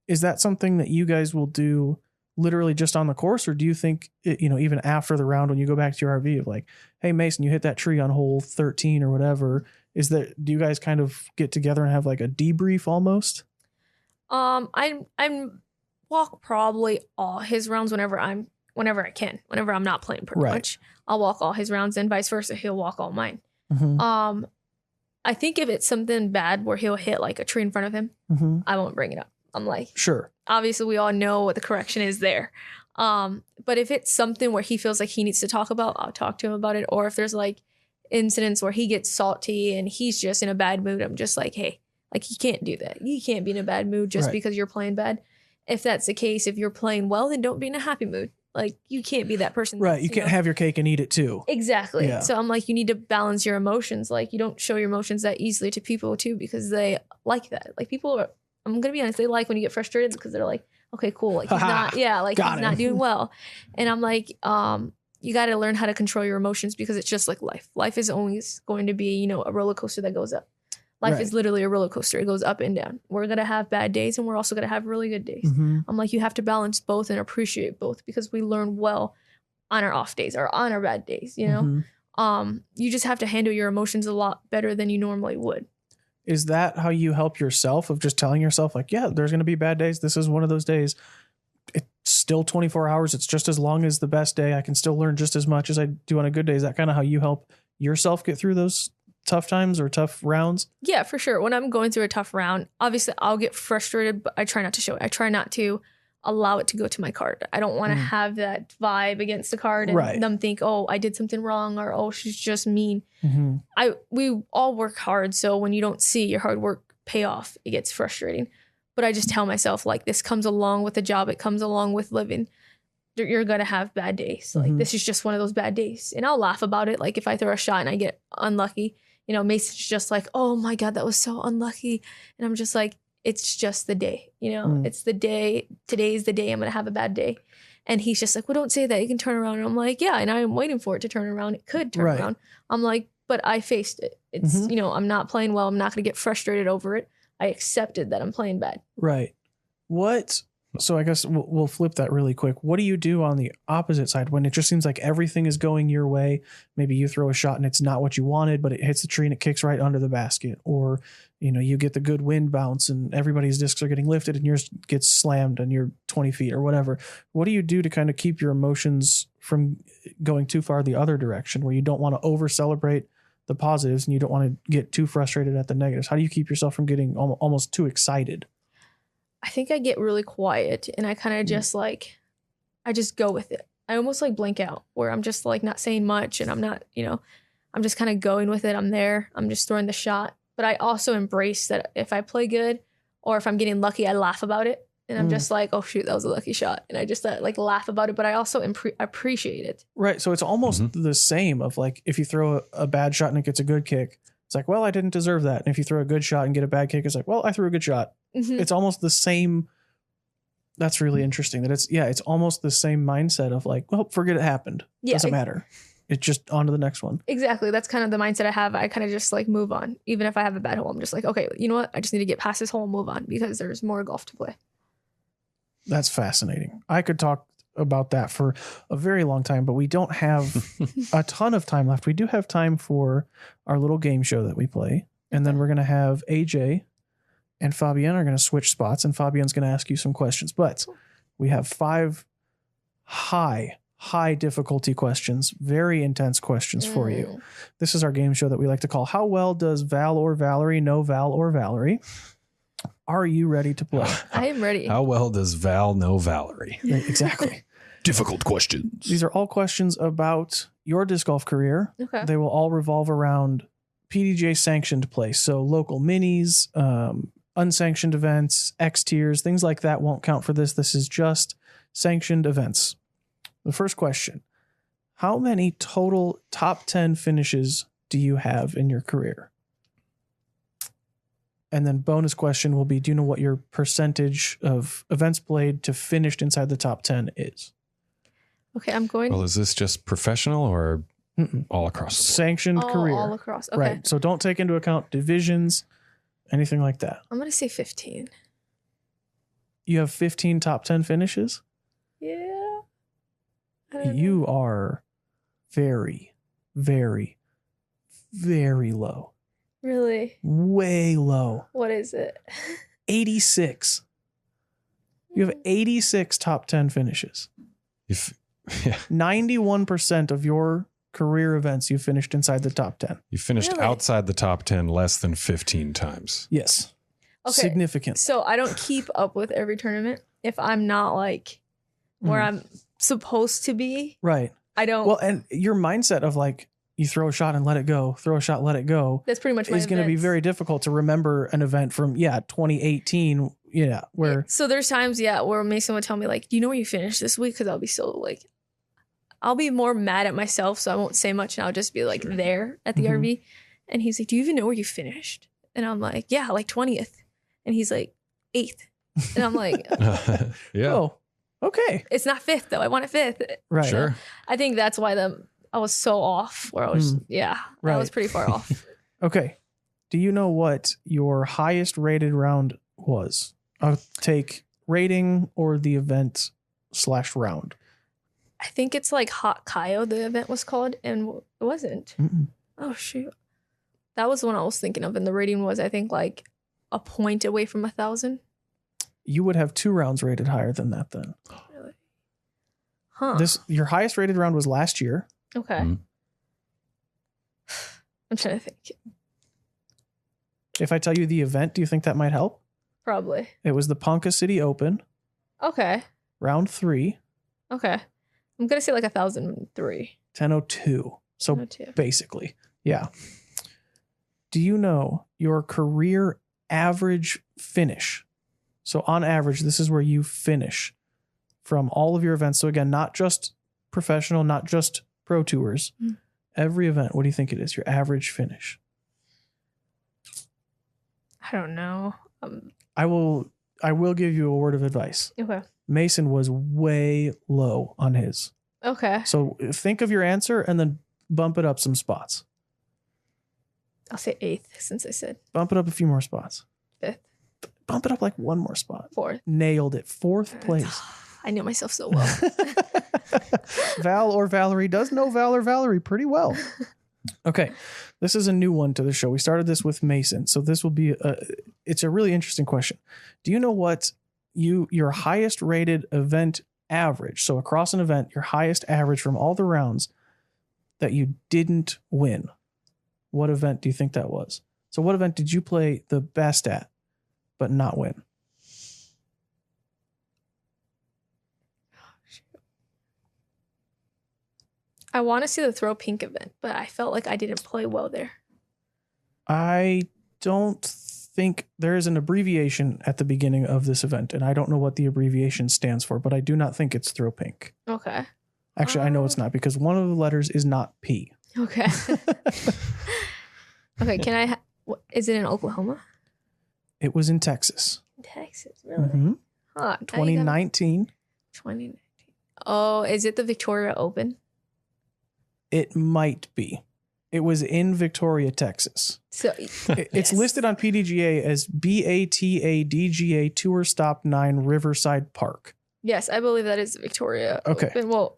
Speaker 1: Is that something that you guys will do literally just on the course? Or do you think, even after the round, when you go back to your RV, of like, hey, Mason, you hit that tree on hole 13 or whatever, do you guys kind of get together and have like a debrief almost?
Speaker 2: I'm walk probably all his rounds whenever I can, whenever I'm not playing pretty much. I'll walk all his rounds and vice versa. He'll walk all mine. Mm-hmm. I think if it's something bad where he'll hit like a tree in front of him, I won't bring it up. I'm like,
Speaker 1: sure.
Speaker 2: Obviously we all know what the correction is there. But if it's something where he feels like he needs to talk about, I'll talk to him about it. Or if there's like incidents where he gets salty and he's just in a bad mood, I'm just like, hey, like, you can't do that. You can't be in a bad mood just because you're playing bad. If that's the case, if you're playing well, then don't be in a happy mood. Like, you can't be that person.
Speaker 1: Right. You can't have your cake and eat it too.
Speaker 2: Exactly.
Speaker 1: Yeah.
Speaker 2: So I'm like, you need to balance your emotions. Like, you don't show your emotions that easily to people too, because they like that. Like, people I'm going to be honest, they like when you get frustrated because they're like, okay, cool. Like he's not, like
Speaker 1: Got
Speaker 2: he's
Speaker 1: him.
Speaker 2: not doing well. And I'm like, you got to learn how to control your emotions because it's just like life. Life is always going to be, a roller coaster that goes up. Life
Speaker 1: Right.
Speaker 2: is literally a roller coaster. It goes up and down. We're going to have bad days and we're also going to have really good days.
Speaker 1: Mhm.
Speaker 2: I'm like, you have to balance both and appreciate both because we learn well on our off days or on our bad days,
Speaker 1: Mhm.
Speaker 2: You just have to handle your emotions a lot better than you normally would.
Speaker 1: Is that how you help yourself, of just telling yourself like, yeah, there's going to be bad days. This is one of those days. It's still 24 hours. It's just as long as the best day. I can still learn just as much as I do on a good day. Is that kind of how you help yourself get through those tough times or tough rounds?
Speaker 2: Yeah, for sure. When I'm going through a tough round, obviously I'll get frustrated, but I try not to show it. I try not to allow it to go to my card. I don't want to have that vibe against the card and
Speaker 1: Right.
Speaker 2: them think, oh, I did something wrong or oh, she's just mean.
Speaker 1: Mhm.
Speaker 2: We all work hard, so when you don't see your hard work pay off, it gets frustrating. But I just tell myself like this comes along with the job, it comes along with living. You're gonna have bad days. Like
Speaker 1: Mhm.
Speaker 2: this is just one of those bad days, and I'll laugh about it. Like if I throw a shot and I get unlucky, Mason's just like, oh my God, that was so unlucky. And I'm just like, it's just the day, it's the day. Today's the day I'm going to have a bad day. And he's just like, well, don't say that. You can turn around. And I'm like, yeah. And I'm waiting for it to turn around. It could turn
Speaker 1: Right.
Speaker 2: around. I'm like, but I faced it. It's, I'm not playing well. I'm not going to get frustrated over it. I accepted that I'm playing bad.
Speaker 1: Right. So I guess we'll flip that really quick. What do you do on the opposite side when it just seems like everything is going your way? Maybe you throw a shot and it's not what you wanted, but it hits the tree and it kicks right under the basket. Or, you get the good wind bounce and everybody's discs are getting lifted and yours gets slammed and you're 20 feet or whatever. What do you do to kind of keep your emotions from going too far the other direction, where you don't want to over celebrate the positives and you don't want to get too frustrated at the negatives? How do you keep yourself from getting almost too excited?
Speaker 2: I think I get really quiet and I kind of just like, I just go with it. I almost like blink out where I'm just like not saying much and I'm not, I'm just kind of going with it. I'm there. I'm just throwing the shot. But I also embrace that if I play good or if I'm getting lucky, I laugh about it. And I'm just like, oh shoot, that was a lucky shot. And I just like laugh about it, but I also appreciate it.
Speaker 1: Right. So it's almost the same of like, if you throw a bad shot and it gets a good kick, it's like, well, I didn't deserve that. And if you throw a good shot and get a bad kick, it's like, well, I threw a good shot.
Speaker 2: Mhm.
Speaker 1: It's almost the same. That's really interesting that it's almost the same mindset of like, well, forget it happened.
Speaker 2: Yeah,
Speaker 1: Doesn't matter. It's just on to the next one.
Speaker 2: Exactly. That's kind of the mindset I have. I kind of just like move on. Even if I have a bad hole, I'm just like, okay, you know what? I just need to get past this hole and move on because there's more golf to play.
Speaker 1: That's fascinating. I could talk about that for a very long time, but we don't have a ton of time left. We do have time for our little game show that we play. And then we're going to have AJ and Fabienne are going to switch spots, and Fabienne's going to ask you some questions. But we have 5 high difficulty questions, very intense questions for you. This is our game show that we like to call How Well Does Val or Valerie Know Val or Valerie? Are you ready to play?
Speaker 2: I am ready.
Speaker 3: How well does Val know Valerie?
Speaker 1: Exactly.
Speaker 3: Difficult questions.
Speaker 1: These are all questions about your disc golf career.
Speaker 2: Okay.
Speaker 1: They will all revolve around PDJ sanctioned play. So local minis, unsanctioned events, X tiers, things like that won't count for this. This is just sanctioned events. The first question: how many total top 10 finishes do you have in your career? And then bonus question will be, do you know what your percentage of events played to finished inside the top 10 is?
Speaker 2: Okay, I'm going
Speaker 3: Well, is this just professional or all across the board?
Speaker 1: Sanctioned career.
Speaker 2: all across. Okay.
Speaker 1: Right. So don't take into account divisions, anything like that.
Speaker 2: I'm going to say 15.
Speaker 1: You have 15 top 10 finishes?
Speaker 2: Yeah. I don't know.
Speaker 1: You are very, very, very low.
Speaker 2: Really?
Speaker 1: Way low.
Speaker 2: What is it?
Speaker 1: 86. You have 86 top 10 finishes.
Speaker 3: Yeah.
Speaker 1: 91% of your career events you finished inside the top 10.
Speaker 3: You finished
Speaker 2: Really?
Speaker 3: outside the top 10 less than 15 times.
Speaker 1: Yes.
Speaker 2: Okay.
Speaker 1: Significant.
Speaker 2: So I don't keep up with every tournament. If I'm not like where I'm supposed to be,
Speaker 1: Right.
Speaker 2: I don't.
Speaker 1: Well, and your mindset of like, you throw a shot and let it go, throw a shot, let it go,
Speaker 2: that's pretty much my
Speaker 1: is going to be
Speaker 2: events.
Speaker 1: very difficult to remember an event from 2018, where
Speaker 2: So there's times, where Mason would tell me like, do you know where you finished this week? Because I'll be so like, I'll be more mad at myself, so I won't say much, and I'll just be like there at the
Speaker 1: Mhm.
Speaker 2: RV, and he's like, do you even know where you finished? And I'm like, yeah, like 20th, and he's like, 8th. And I'm like,
Speaker 3: Yeah.
Speaker 1: Oh, okay.
Speaker 2: it's not 5th though. I want it 5th.
Speaker 1: Right.
Speaker 3: Sure.
Speaker 2: I think that's why I was so off where I was, I
Speaker 1: Right.
Speaker 2: was pretty far off.
Speaker 1: Okay. Do you know what your highest rated round was? I'll take rating or the event / round.
Speaker 2: I think it's like Hot Kaio, the event was called, and it wasn't.
Speaker 1: Mm-mm.
Speaker 2: Oh, shoot. That was the one I was thinking of. And the rating was, I think, like a point away from 1,000.
Speaker 1: You would have 2 rounds rated higher than that then.
Speaker 2: Really? Huh.
Speaker 1: Your highest rated round was last year.
Speaker 2: Okay.
Speaker 3: Mhm.
Speaker 2: I'm trying to think.
Speaker 1: If I tell you the event, do you think that might help?
Speaker 2: Probably.
Speaker 1: It was the Ponca City Open,
Speaker 2: Okay.
Speaker 1: round 3,
Speaker 2: Okay. I'm going to say like 1,003.
Speaker 1: 10:02. So
Speaker 2: 102.
Speaker 1: basically, yeah. Do you know your career average finish? So on average, this is where you finish from all of your events. So again, not just professional, not just pro tours.
Speaker 2: Mm.
Speaker 1: Every event, what do you think it is? Your average finish?
Speaker 2: I don't know.
Speaker 1: I will give you a word of advice.
Speaker 2: Okay.
Speaker 1: Mason was way low on his.
Speaker 2: Okay.
Speaker 1: So think of your answer and then bump it up some spots.
Speaker 2: I'll say 8th since I said
Speaker 1: Bump it up a few more spots.
Speaker 2: 5th.
Speaker 1: Bump it up like one more spot.
Speaker 2: 4th.
Speaker 1: Nailed it. 4th place.
Speaker 2: I know myself so well.
Speaker 1: Val or Valerie does know Val or Valerie pretty well. Okay. This is a new one to the show. We started this with Mason. So this will be it's a really interesting question. Do you know what your highest rated event average, so across an event, your highest average from all the rounds that you didn't win? What event do you think that was? So what event did you play the best at but not win?
Speaker 2: I want to see the throw pink event, but I felt like I didn't play well there.
Speaker 1: I don't think there is an abbreviation at the beginning of this event, and I don't know what the abbreviation stands for, but I do not think it's throw pink.
Speaker 2: Okay.
Speaker 1: Actually, I know it's not because one of the letters is not P.
Speaker 2: Okay. Okay. Is it in Oklahoma?
Speaker 1: It was in Texas.
Speaker 2: Texas, really?
Speaker 1: Mm-hmm.
Speaker 2: Huh.
Speaker 1: 2019.
Speaker 2: 2019. Oh, is it the Victoria Open?
Speaker 1: It might be. It was in Victoria, Texas.
Speaker 2: So
Speaker 1: It's
Speaker 2: yes.
Speaker 1: listed on PDGA as BATADGA Tour Stop 9 Riverside Park.
Speaker 2: Yes, I believe that is Victoria
Speaker 1: Okay.
Speaker 2: Open. Well,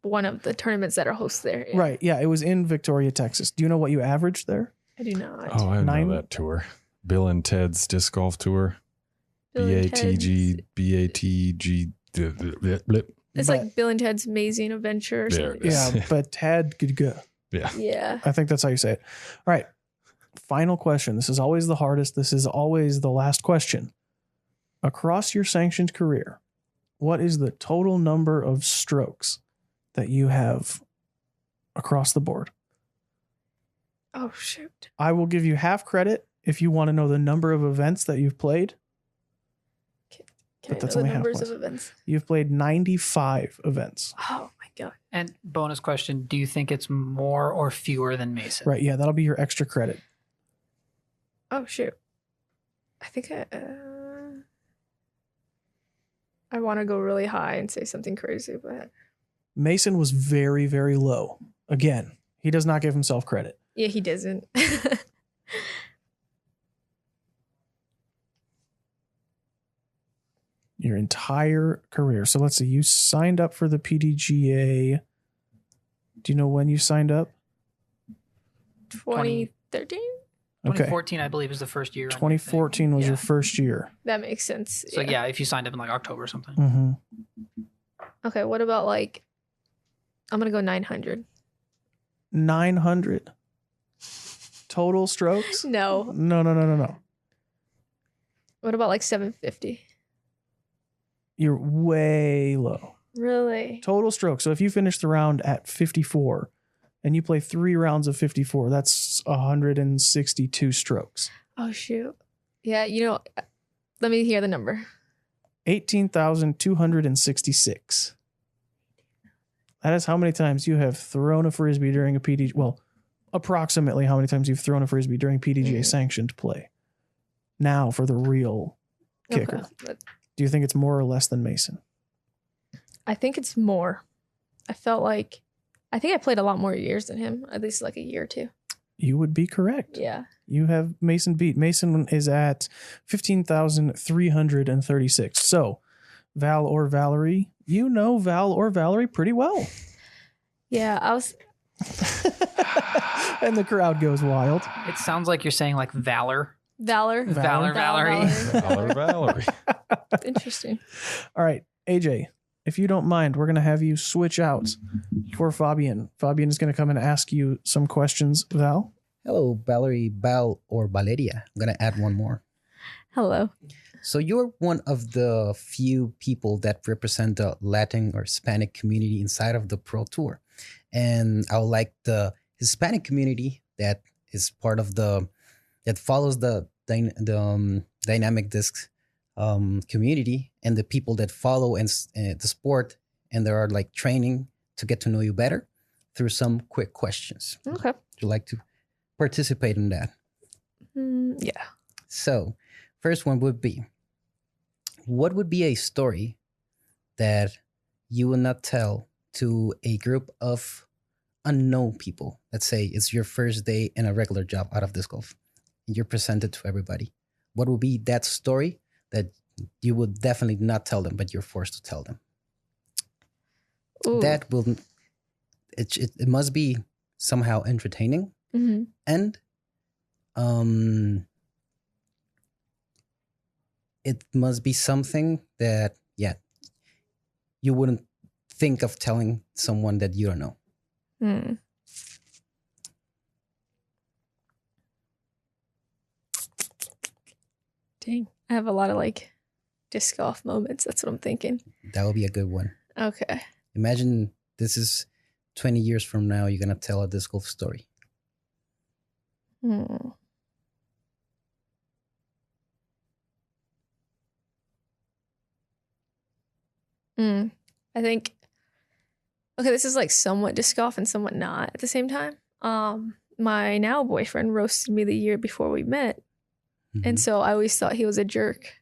Speaker 2: one of the tournaments that are hosted there. Yeah.
Speaker 1: Right. Yeah, it was in Victoria, Texas. Do you know what you averaged there?
Speaker 2: I do not.
Speaker 3: Oh, I
Speaker 1: Nine-
Speaker 3: know that tour. Bill and Ted's Disc Golf Tour.
Speaker 2: Bill and
Speaker 3: BATG, BATG.
Speaker 2: It's
Speaker 1: But-
Speaker 2: like Bill and Ted's Amazing Adventure or
Speaker 3: There
Speaker 2: something.
Speaker 3: it is.
Speaker 1: Yeah, but Tad could go.
Speaker 3: Yeah.
Speaker 2: Yeah.
Speaker 1: I think that's how you say it. All right. Final question. This is always the hardest. This is always the last question. Across your sanctioned career, what is the total number of strokes that you have across the board?
Speaker 2: Oh, shoot.
Speaker 1: I will give you half credit if you want to know the number of events that you've played.
Speaker 2: Can
Speaker 1: But
Speaker 2: I
Speaker 1: that's
Speaker 2: know the
Speaker 1: only half
Speaker 2: numbers
Speaker 1: points.
Speaker 2: of events?
Speaker 1: You've played 95 events.
Speaker 2: Oh, my God.
Speaker 4: And bonus question: do you think it's more or fewer than Mason?
Speaker 1: Right. Yeah, that'll be your extra credit.
Speaker 2: Oh, shoot. I think I want to go really high and say something crazy, but
Speaker 1: Mason was very, very low. Again, he does not give himself credit.
Speaker 2: yeah, he doesn't.
Speaker 1: Your entire career. So let's see. You signed up for the PDGA. Do you know when you signed up?
Speaker 2: 2013?
Speaker 1: Okay.
Speaker 4: 2014, I believe, is the first year. on your thing.
Speaker 1: 2014 was
Speaker 4: Yeah.
Speaker 1: your first year.
Speaker 2: That makes sense.
Speaker 4: So yeah, if you signed up in like October or something.
Speaker 1: Mm-hmm.
Speaker 2: Okay, what about like, I'm going to go 900.
Speaker 1: 900 total strokes?
Speaker 2: No.
Speaker 1: No.
Speaker 2: What about like 750?
Speaker 1: You're way low.
Speaker 2: Really?
Speaker 1: Total strokes. So if you finish the round at 54 and you play 3 rounds of 54, that's 162 strokes.
Speaker 2: Oh, shoot. Yeah, let me hear the number.
Speaker 1: 18,266. That is how many times you have thrown a Frisbee during a PDGA. Well, approximately how many times you've thrown a Frisbee during PDGA sanctioned play. Now for the real kicker.
Speaker 2: Okay.
Speaker 1: Do you think it's more or less than Mason?
Speaker 2: I think it's more. I think I played a lot more years than him, at least like a year or two.
Speaker 1: You would be correct.
Speaker 2: Yeah.
Speaker 1: You have Mason beat. Mason is at 15,336. So, Val or Valerie, you know Val or Valerie pretty well.
Speaker 2: Yeah, I was.
Speaker 1: And the crowd goes wild.
Speaker 4: It sounds like you're saying like Valor.
Speaker 2: Valerie.
Speaker 3: Valerie.
Speaker 2: Interesting.
Speaker 1: All right, AJ, if you don't mind, we're going to have you switch out for Fabian. Fabian is going to come and ask you some questions, Val.
Speaker 5: Hello, Valerie, Val, or Valeria. I'm going to add one more.
Speaker 2: Hello.
Speaker 5: So you're one of the few people that represent the Latin or Hispanic community inside of the Pro Tour. And I would like the Hispanic community that is part of that follows the dynamic disc community, and the people that follow and the sport, and there are like training to get to know you better through some quick questions.
Speaker 2: Okay.
Speaker 5: Would you like to participate in that?
Speaker 2: Yeah.
Speaker 5: So, first one would be, what would be a story that you would not tell to a group of unknown people? Let's say it's your first day in a regular job out of disc golf, and you're presented to everybody. What would be that story that you would definitely not tell them, but you're forced to tell them?
Speaker 2: Ooh.
Speaker 5: That will, it must be somehow entertaining,
Speaker 2: Mm-hmm.
Speaker 5: and it must be something that, you wouldn't think of telling someone that you don't know.
Speaker 2: Dang. I have a lot of like disc golf moments. That's what I'm thinking.
Speaker 5: That would be a good one.
Speaker 2: Okay.
Speaker 5: Imagine this is 20 years from now, you're going to tell a disc golf story.
Speaker 2: I think, okay, this is like somewhat disc golf and somewhat not at the same time. My now boyfriend roasted me the year before we met. And so I always thought he was a jerk.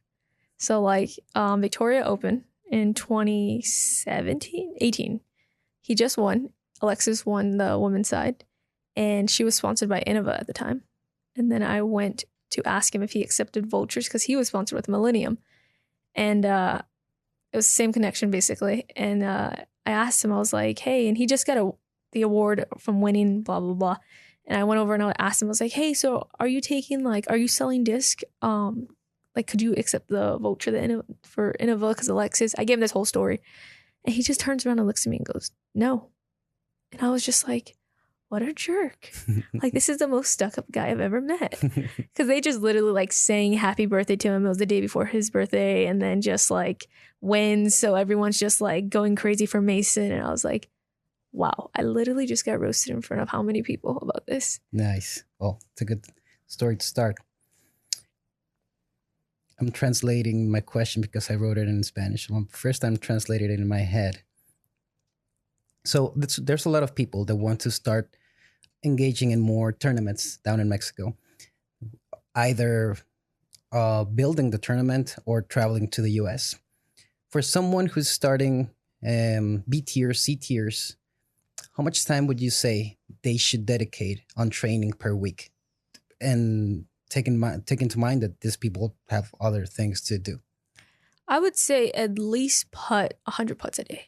Speaker 2: So like Victoria Open in 18, he just won. Alexis won the women's side, and she was sponsored by Innova at the time. And then I went to ask him if he accepted vultures because he was sponsored with Millennium. And it was the same connection basically. And I asked him, I was like, hey, and he just got the award from winning, blah, blah, blah. And I went over and I asked him, I was like, hey, so are you selling disc? Like, could you accept the vulture for Innova? Because Alexis, I gave him this whole story. And he just turns around and looks at me and goes, no. And I was just like, what a jerk. Like, this is the most stuck up guy I've ever met. Because they just literally like sang happy birthday to him. It was the day before his birthday, and then just like wins. So everyone's just like going crazy for Mason. And I was like, wow, I literally just got roasted in front of how many people about this?
Speaker 5: Nice. Well, it's a good story to start. I'm translating my question because I wrote it in Spanish. First time translated it in my head. So there's a lot of people that want to start engaging in more tournaments down in Mexico, either building the tournament or traveling to the US. For someone who's starting B tiers, C tiers, how much time would you say they should dedicate on training per week? And take into mind that these people have other things to do.
Speaker 2: I would say at least putt 100 putts a day.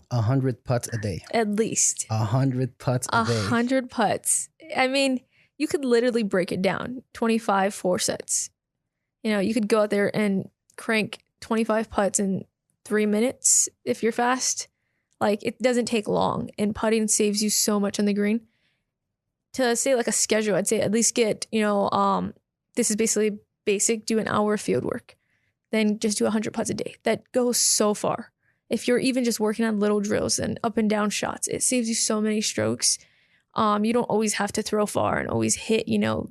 Speaker 5: 100 putts a day.
Speaker 2: At least.
Speaker 5: 100 putts a day.
Speaker 2: 100 putts. I mean, you could literally break it down. 25, 4 sets. You know, you could go out there and crank 25 putts in 3 minutes if you're fast. Like, it doesn't take long. And putting saves you so much on the green. To say like a schedule, I'd say at least get, this is basically basic, do an hour of field work. Then just do 100 putts a day. That goes so far. If you're even just working on little drills and up and down shots, it saves you so many strokes. You don't always have to throw far and always hit, the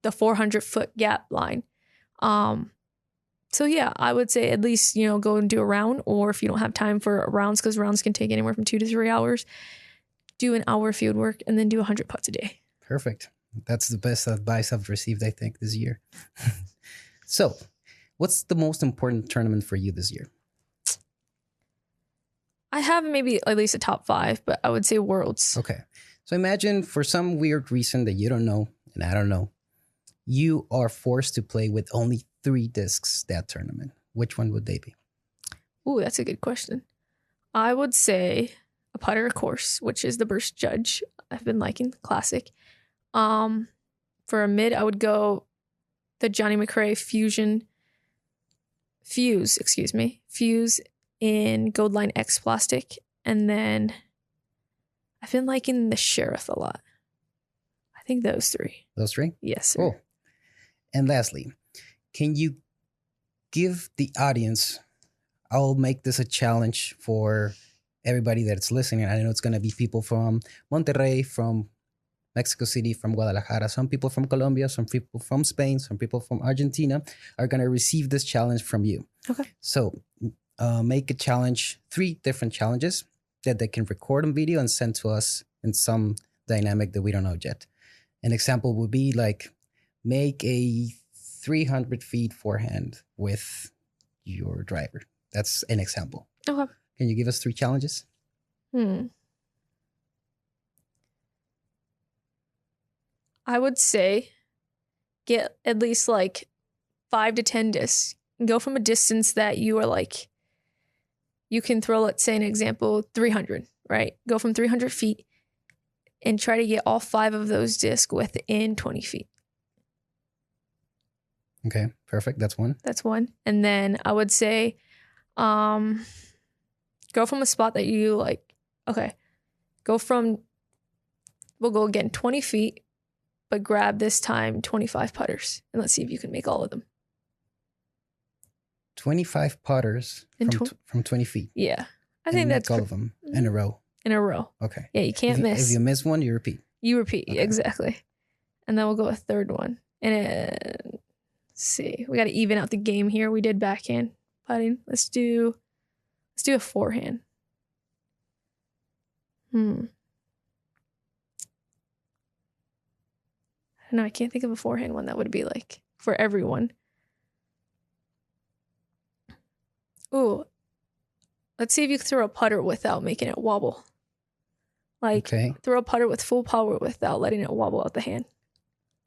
Speaker 2: 400-foot gap line. So yeah, I would say at least, go and do a round, or if you don't have time for rounds, because rounds can take anywhere from 2 to 3 hours, do an hour of field work and then do 100 putts a day.
Speaker 5: Perfect. That's the best advice I've received, I think, this year. So What's the most important tournament for you this year?
Speaker 2: I have maybe at least a top 5, but I would say Worlds.
Speaker 5: Okay. So imagine for some weird reason that you don't know, and I don't know, you are forced to play with only 3 discs that tournament. Which one would they be?
Speaker 2: Ooh, that's a good question. I would say a putter, of course, which is the Burst Judge. I've been liking classic. For a mid, I would go the Johnny McRae Fuse in Gold Line X plastic. And then I've been liking the Sheriff a lot. I think those 3.
Speaker 5: Those 3?
Speaker 2: Yes, sir.
Speaker 5: Cool. And lastly, can you give the audience, I'll make this a challenge for everybody that's listening. I know it's going to be people from Monterrey, from Mexico City, from Guadalajara, some people from Colombia, some people from Spain, some people from Argentina are going to receive this challenge from you.
Speaker 2: Okay.
Speaker 5: So make a challenge, 3 different challenges that they can record on video and send to us in some dynamic that we don't know yet. An example would be like, make a 300 feet forehand with your driver. That's an example.
Speaker 2: Okay.
Speaker 5: Can you give us 3 challenges?
Speaker 2: I would say get at least like 5 to 10 discs. Go from a distance that you are like, you can throw, let's say an example, 300, right? Go from 300 feet and try to get all 5 of those discs within 20 feet.
Speaker 5: Okay, perfect. That's one.
Speaker 2: That's one. And then I would say go from a spot that you like. Okay. We'll go again 20 feet, but grab this time 25 putters. And let's see if you can make all of them.
Speaker 5: 25 putters from 20 feet.
Speaker 2: Yeah. I think that's
Speaker 5: all of them in a row.
Speaker 2: In a row.
Speaker 5: Okay.
Speaker 2: Yeah, you can't miss.
Speaker 5: If you miss one, you repeat.
Speaker 2: You repeat.
Speaker 5: Okay.
Speaker 2: Exactly. And then we'll go a third one. And let's see. We got to even out the game here. We did backhand putting. Let's do a forehand. I don't know. I can't think of a forehand one that would be like for everyone. Ooh. Let's see if you can throw a putter without making it wobble. Like throw a putter with full power without letting it wobble out the hand.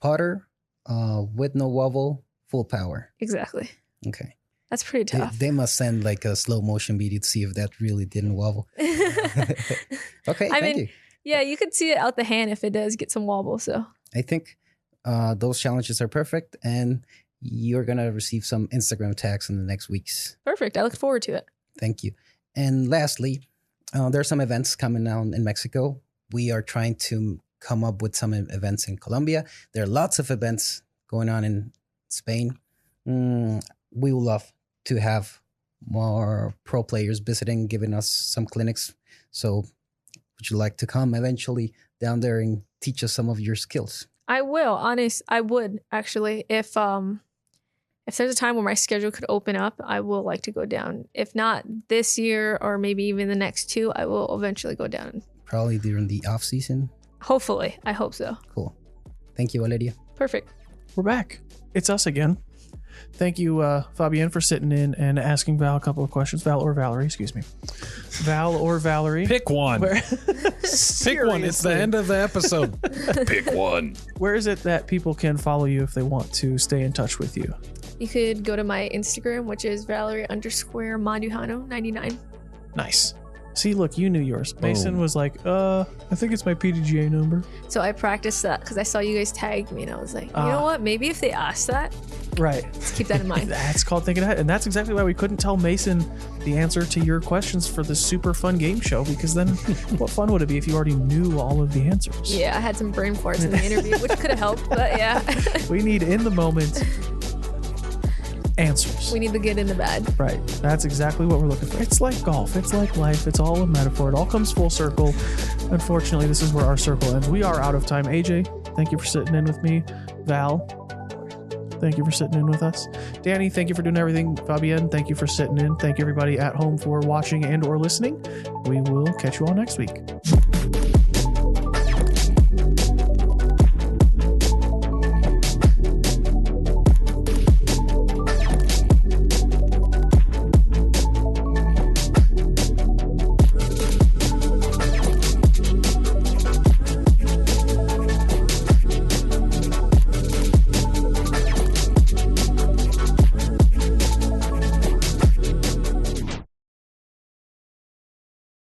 Speaker 5: Putter with no wobble, full power.
Speaker 2: Exactly.
Speaker 5: Okay.
Speaker 2: That's pretty tough.
Speaker 5: They must send like a slow motion video to see if that really didn't wobble. Okay, thank you.
Speaker 2: Yeah, you could see it out the hand if it does get some wobble. So
Speaker 5: I think those challenges are perfect, and you're going to receive some Instagram tags in the next weeks.
Speaker 2: Perfect. I look forward to it.
Speaker 5: Thank you. And lastly, there are some events coming down in Mexico. We are trying to come up with some events in Colombia. There are lots of events going on in Spain. We would love to have more pro players visiting, giving us some clinics. So would you like to come eventually down there and teach us some of your skills?
Speaker 2: I will. I would actually. If there's a time where my schedule could open up, I will like to go down. If not this year or maybe even the next 2, I will eventually go down.
Speaker 5: Probably during the off season?
Speaker 2: Hopefully. I hope so.
Speaker 5: Cool. Thank you, Valeria.
Speaker 2: Perfect.
Speaker 1: We're back. It's us again. Thank you, Fabienne, for sitting in and asking Val a couple of questions. Val or Valerie, excuse me. Val or Valerie.
Speaker 3: Pick one. Pick one. It's the end of the episode. Pick one.
Speaker 1: Where is it that people can follow you if they want to stay in touch with you?
Speaker 2: You could go to my Instagram, which is Valerie_Mandujano 99.
Speaker 1: Nice. See, look, you knew yours. Mason was like, I think it's my PDGA number.
Speaker 2: So I practiced that because I saw you guys tag me and I was like, you know what? Maybe if they ask that,
Speaker 1: right.
Speaker 2: Let's keep that in mind.
Speaker 1: That's called thinking ahead. And that's exactly why we couldn't tell Mason the answer to your questions for this super fun game show, because then what fun would it be if you already knew all of the answers?
Speaker 2: Yeah, I had some brain farts in the interview, which could have helped, but yeah.
Speaker 1: We need in the moment answers.
Speaker 2: We need the good and the bad.
Speaker 1: Right. That's exactly what we're looking for. It's like golf. It's like life. It's all a metaphor. It all comes full circle. Unfortunately, this is where our circle ends. We are out of time. AJ, thank you for sitting in with me. Val, thank you for sitting in with us. Danny, thank you for doing everything. Fabienne, thank you for sitting in. Thank you everybody at home for watching and or listening. We will catch you all next week.